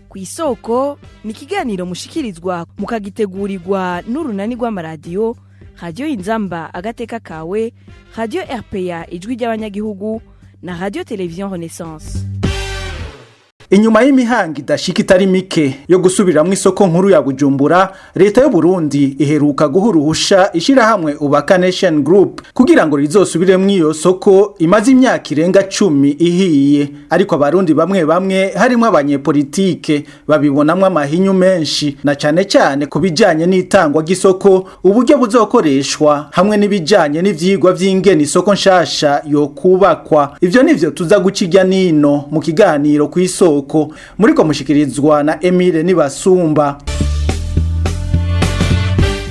kw'isoko ni ikiganiro mushikirizwa mukagitegurirwa n'urunani rw'amaradiyo Radio Inzamba agateka kawe, Radio RPA ijwi ry'abanyagihugu na Radio Television Renaissance. Inyuma y'imihanga idashika itari mike yo gusubiramwo isoko nkuru ya Bujumbura, leta y'u Burundi iheruka guhuruhusha ishirahamwe Ubaka Nation Group kugira ngo rizosubiremwo iyo soko imaze imyaka irenga 10 ihiye, ariko abarundi bamwe harimo abanyepolitike babibonamwo amahinyu menshi, na cane cyane kubijanye n'itangwa ry'isoko, uburyo buzokoreshwa hamwe n'ibijanye n'ivyigwa vy'ingene isoko nshasha yo kubakwa. Ivyo nivyo tuza gucirya nino mu kiganiro kw'isoko muriko mushikirizwa na Emile Nibasumba.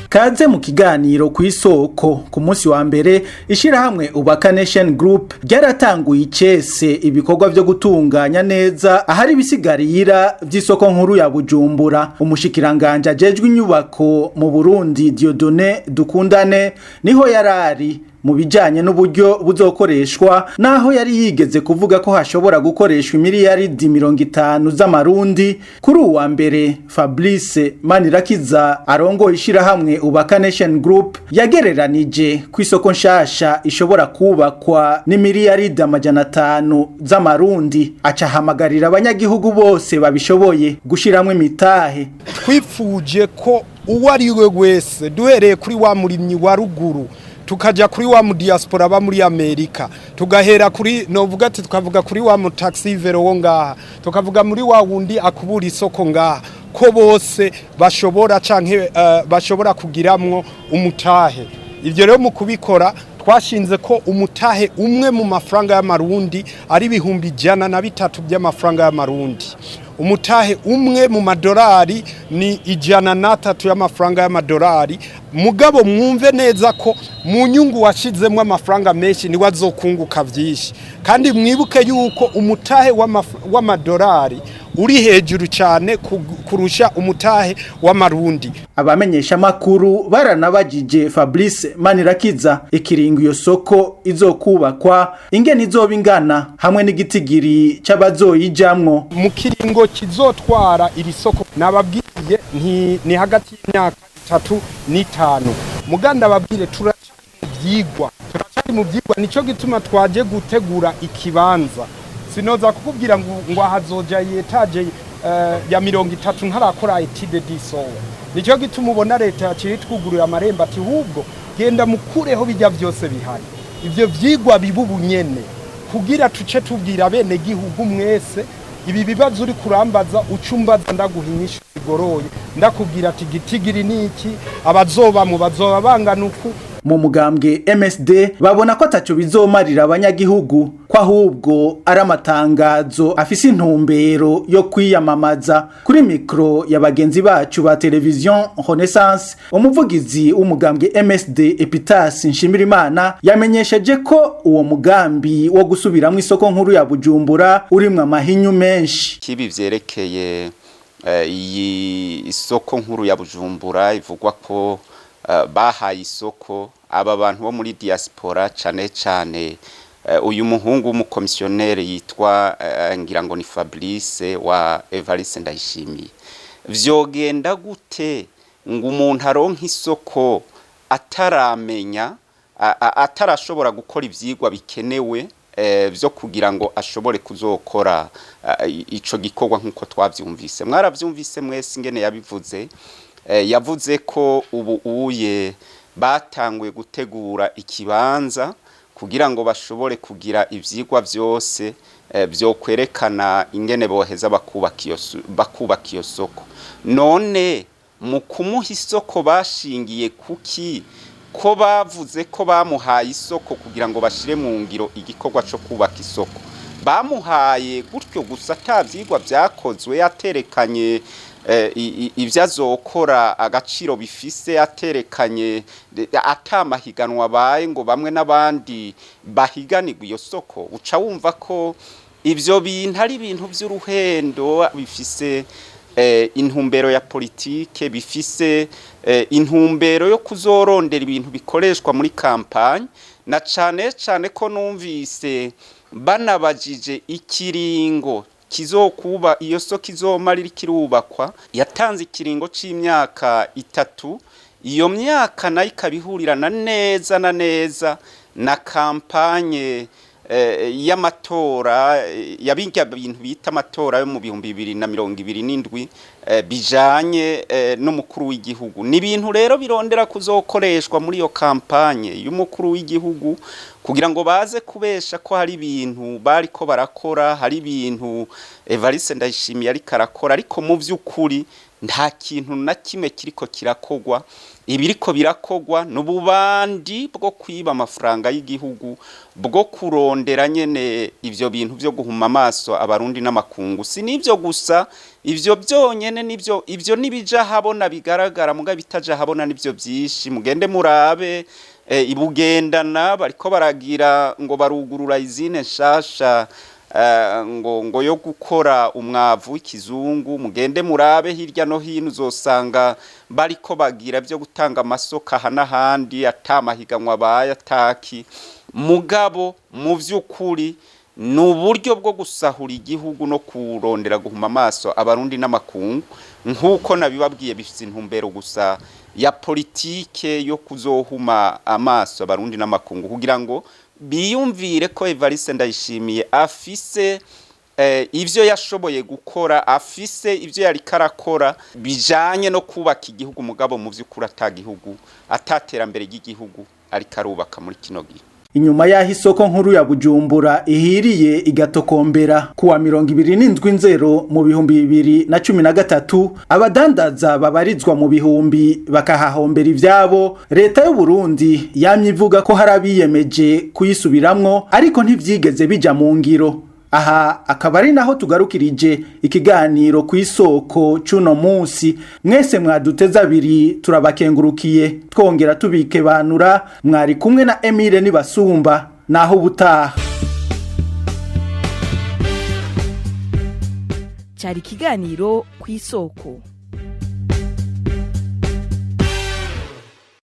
Kaze mu kiganiro kw'isoko. Ku munsi wa mbere ishirahamwe Ubaka Nation Group ryaratanguye icese ibikorwa vyo gutunganya neza ahari bisigarira vy'isoko nkuru ya Bujumbura. Umushikiranganje ajejwe inyubako mu Burundi Dieudonné Dukundane niho yarari mu bijanye n'uburyo buzokoreshwa, naho yari yigeze kuvuga ko hashobora gukoreshwa miliyaridi 50 z'amarundi. Kuri uwa mbere Fabrice Manirakiza arongoye ishirahamwe Ubaka Nation Group yagereranije ku isoko nshasha ishobora kubakwa ni miliyaridi 500 z'amarundi, acahamagarira abanyagihugu bose babishoboye gushiramwe imitahe. Twifuje ko uwari we wese duhereye kuri wa murimyi wa ruguru tukaja kuri wa mu diaspora ba muri Amerika, tugahera kuri novuga ati tukavuga kuri wa mu taxi vero wo ngaha, tukavuga muri wa wundi akubura isoko ngaha, ko bose bashobora canke bashobora kugiramwo umutahe. Ivyo rero mu kubikora twashinze ko umutahe umwe mu mafaranga y'amarundi ari 103 by'amafaranga y'amarundi. Umutahe umwe mu madolari ni 103 y'amafaranga y'amadolari. Mugabo mwumve neza ko mu nyungu washizemwe amafaranga menshi ni wazokunguka vyinshi, kandi mwibuke yuko umutahe w'amadolari uri hejuru cyane kurusha umutahe w'amarundi. Abamenyesha makuru baranabajije Fabrice Manirakiza ikiringo iyo soko izokubakwa ingene izoba ingana hamwe n'igitigiri c'abazoyijamwo. Mu kiringo kizotwara iri soko nababwiye ni hagati y'imyaka 3 n'5. Muganda babwire turacari mu byigwa nico gituma twaje gutegura ikibanza. Sinoza kukubwira ngo hazoja yetaje ya 30 ntarakora etide diso. Nico gituma ubona leta yakiri twugurura amarembo ati hubwo genda mukureho bijya byose bihari. Ivyo vyigwa bibubunyene kugira tuce tubwira bene gihugu mwese ibi bibazo uri kurambaza ucumbaza ndaguhinyisha igoroye, ndakubwira ati gitigiri niki, abazoba mu bazoba banganuku. Mu mugambwe MSD babona ko ataco bizomarira abanyagihugu, ko ahubwo ari amatangazo afise intumbero yo kwiyamamaza. Kuri mikro ya bagenzi bacu ba Television Renaissance, umuvugizi w'umugambwe MSD Epitas Nshimirimana yamenyesheje ko uwo mugambi wo gusubiramwo isoko nkuru ya Bujumbura urimwe amahinyu menshi. Kibi vyerekeye iyi isoko nkuru ya Bujumbura ivugwa ko bahaye isoko aba bantu bo muri diaspora cane uyu muhungu w'umukomisiyoneri yitwa ngira ngo ni Fabrice wa Evariste Ndayishimiye. Vyogenda gute ngo umuntu aronka isoko ataramenya atarashobora gukora ivyigwa bikenewe vyo kugira ngo ashobore kuzokora ico gikorwa nkuko twavyumvise. Mwaravyumvise mwese ingene yabivuze. Yavuze ko ubu uye batanguye gutegura ikibanza kugira ngo bashobore kugira ivyigwa vyose byo kwerekana ingene boheza bakubaka iyo soko. None mu kumuha isoko bashingiye kuki ko bavuze ko bamuhaye isoko kugira ngo bashire mu ngiro igikorwa cyo kubaka isoko? Bamuhaye gutyo gusa atavyigwa vyakozwe, yaterekanye ivyo azokora agaciro bifise, aterekanye atamahiganwa baye ngo bamwe n'abandi bahiganirwa iyo soko. Uca wumva ko ivyo bintu ari ibintu vy'uruhendo bifise intumbero ya politike, bifise intumbero yo kuzorondera ibintu bikoreshwa muri kampanye, na cane ko numvise banabajije ikiringo kizokuba iyo soko izomara iri kirubakwa yatanze ikiringo c'imyaka 3 iyo myaka nayo ikabihurirana neza na neza na kampanye y'amatora yabinga bintu bita amatora yo mu 2027 bijanye n'umukuru w'igihugu ni ibintu rero birondera kuzokoreshwa muri iyo kampanye y'umukuru w'igihugu kugira ngo baze kubesha ko hari ibintu bariko barakora hari ibintu Evariste Ndayishimiye ari karakora ariko mu vy'ukuri nta kintu na kimwe kiriko kirakogwa ibiriko birakogwa n'ububandi bwo kwiba amafaranga y'igihugu bwo kurondera nyene ivyo bintu byo guhuma amaso abarundi n'amakungu si nivyo gusa ivyo byonyene nivyo ivyo nibija habona bigaragara muga bitaja habona nivyo byishi mugende murabe ibugendana bariko baragira ngo barugurura izine nshasha ngo yo gukora umwavu w'ikizungu mugende murabe hirya no hino uzosanga bariko bagira byo gutanga amasoko hanahandi atamahiganwa bayataki mugabo mu vy'ukuri n'uburyo bwo gusahura igihugu no kurondera guhuma amaso abarundi n'amakungu nkuko nabibabwiye bifite intumbero gusa ya politike yo kuzohuma amaso abarundi n'amakungu kugira ngo biyumvire ko Evariste Ndayishimiye afise ivyo yashoboye gukora afise ivyo yari karakora bijanye no kubaka igihugu mugabo mu vy'ukuri atagihugu ataterambere ry'igihugu ari karubaka muri kino gihe inyuma yaho isoko nkuru ya Bujumbura ihiriye igatokombera kuwa 27 mu 2013 abadandaza babarizwa mu bihumbi bakahahombera ivyabo leta y'u Burundi yamye ivuga ko harabiyemeje kuyisubiramwo ariko ntivyigeze bija mu ngiro aha akaba ari naho tugarukirije ikiganiro ku isoko cuno munsi mwese mwaduteza abiri turabakengurukiye twongera tubikebanura mwari kumwe na Emile Nibasumba naho ubutaha cyari ikiganiro ku isoko.